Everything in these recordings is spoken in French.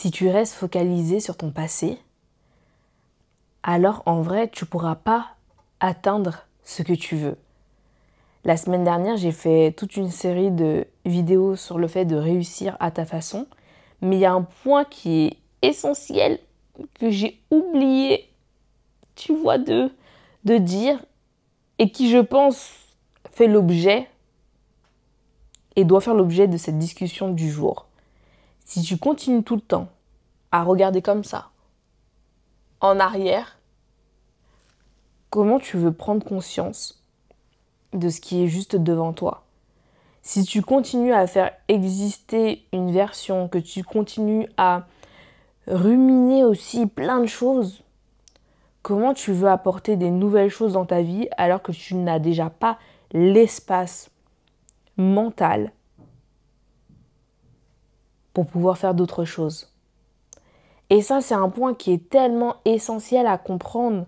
Si tu restes focalisé sur ton passé, alors en vrai, tu ne pourras pas atteindre ce que tu veux. La semaine dernière, j'ai fait toute une série de vidéos sur le fait de réussir à ta façon, mais il y a un point qui est essentiel que j'ai oublié, tu vois, de dire et qui, je pense, fait l'objet et doit faire l'objet de cette discussion du jour. Si tu continues tout le temps à regarder comme ça, en arrière, comment tu veux prendre conscience de ce qui est juste devant toi? Si tu continues à faire exister une version, que tu continues à ruminer aussi plein de choses, comment tu veux apporter des nouvelles choses dans ta vie alors que tu n'as déjà pas l'espace mental pour pouvoir faire d'autres choses? Et ça, c'est un point qui est tellement essentiel à comprendre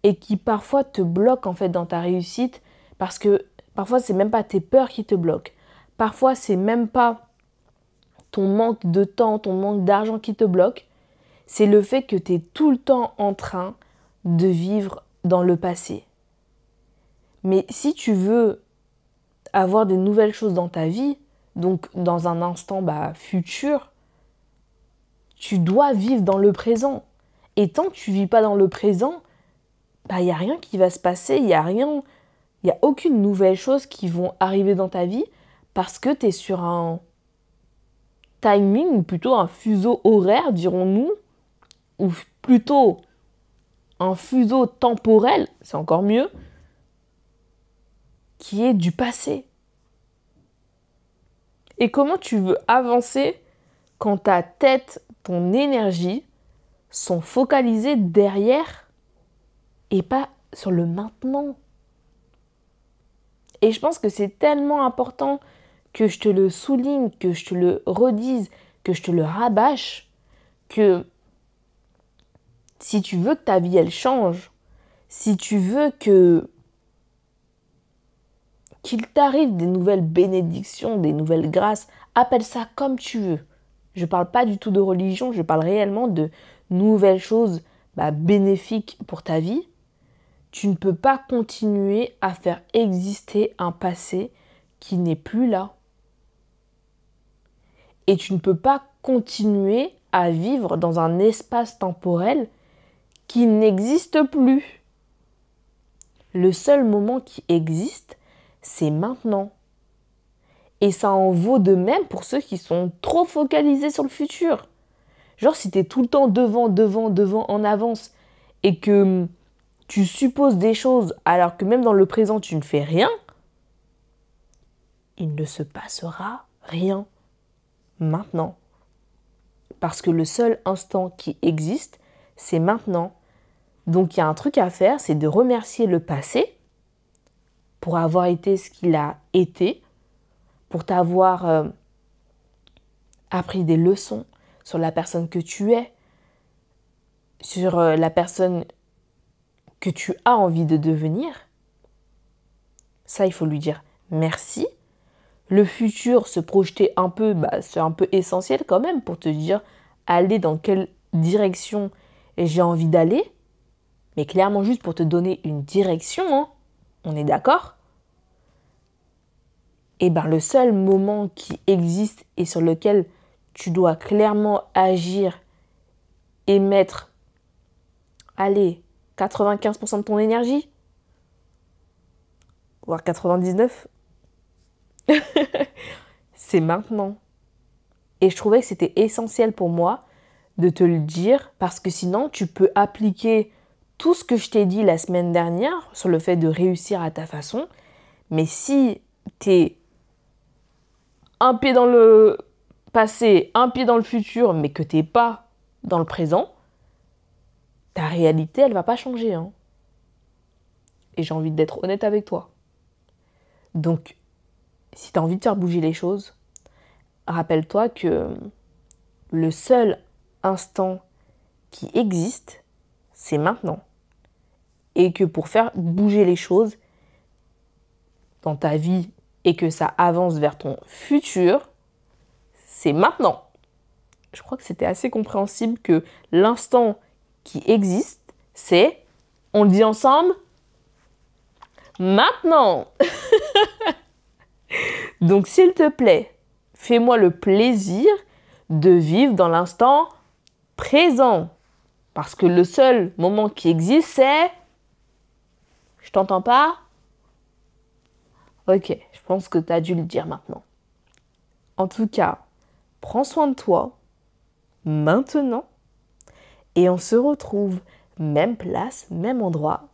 et qui parfois te bloque en fait dans ta réussite, parce que parfois c'est même pas tes peurs qui te bloquent. Parfois c'est même pas ton manque de temps, ton manque d'argent qui te bloque. C'est le fait que tu es tout le temps en train de vivre dans le passé. Mais si tu veux avoir de nouvelles choses dans ta vie, donc dans un instant futur, tu dois vivre dans le présent. Et tant que tu ne vis pas dans le présent, il n'y a rien qui va se passer, il n'y a aucune nouvelle chose qui vont arriver dans ta vie parce que tu es sur un timing, ou plutôt un fuseau horaire, dirons-nous, ou plutôt un fuseau temporel, c'est encore mieux, qui est du passé. Et comment tu veux avancer quand ta tête, ton énergie sont focalisées derrière et pas sur le maintenant? Et je pense que c'est tellement important que je te le souligne, que je te le redise, que je te le rabâche, que si tu veux que ta vie elle change, si tu veux qu'il t'arrive des nouvelles bénédictions, des nouvelles grâces, appelle ça comme tu veux. Je ne parle pas du tout de religion, je parle réellement de nouvelles choses bénéfiques pour ta vie. Tu ne peux pas continuer à faire exister un passé qui n'est plus là. Et tu ne peux pas continuer à vivre dans un espace temporel qui n'existe plus. Le seul moment qui existe, c'est maintenant. Et ça en vaut de même pour ceux qui sont trop focalisés sur le futur. Genre si tu es tout le temps devant, en avance, et que tu supposes des choses alors que même dans le présent tu ne fais rien, il ne se passera rien maintenant. Parce que le seul instant qui existe, c'est maintenant. Donc il y a un truc à faire, c'est de remercier le passé pour avoir été ce qu'il a été, pour t'avoir appris des leçons sur la personne que tu es, sur la personne que tu as envie de devenir. Ça, il faut lui dire merci. Le futur, se projeter un peu, c'est un peu essentiel quand même pour te dire aller dans quelle direction j'ai envie d'aller. Mais clairement juste pour te donner une direction, hein. On est d'accord? Et le seul moment qui existe et sur lequel tu dois clairement agir et mettre, 95% de ton énergie, voire 99%, c'est maintenant. Et je trouvais que c'était essentiel pour moi de te le dire, parce que sinon tu peux appliquer tout ce que je t'ai dit la semaine dernière sur le fait de réussir à ta façon, mais si t'es un pied dans le passé, un pied dans le futur, mais que t'es pas dans le présent, ta réalité, elle va pas changer, hein. Et j'ai envie d'être honnête avec toi. Donc, si tu as envie de faire bouger les choses, rappelle-toi que le seul instant qui existe, c'est maintenant. Et que pour faire bouger les choses dans ta vie et que ça avance vers ton futur, c'est maintenant. je crois que c'était assez compréhensible que l'instant qui existe, c'est, on le dit ensemble, maintenant. Donc s'il te plaît, fais-moi le plaisir de vivre dans l'instant présent. Parce que le seul moment qui existe, c'est... Je t'entends pas? Ok, je pense que tu as dû le dire maintenant. En tout cas, prends soin de toi maintenant et on se retrouve même place, même endroit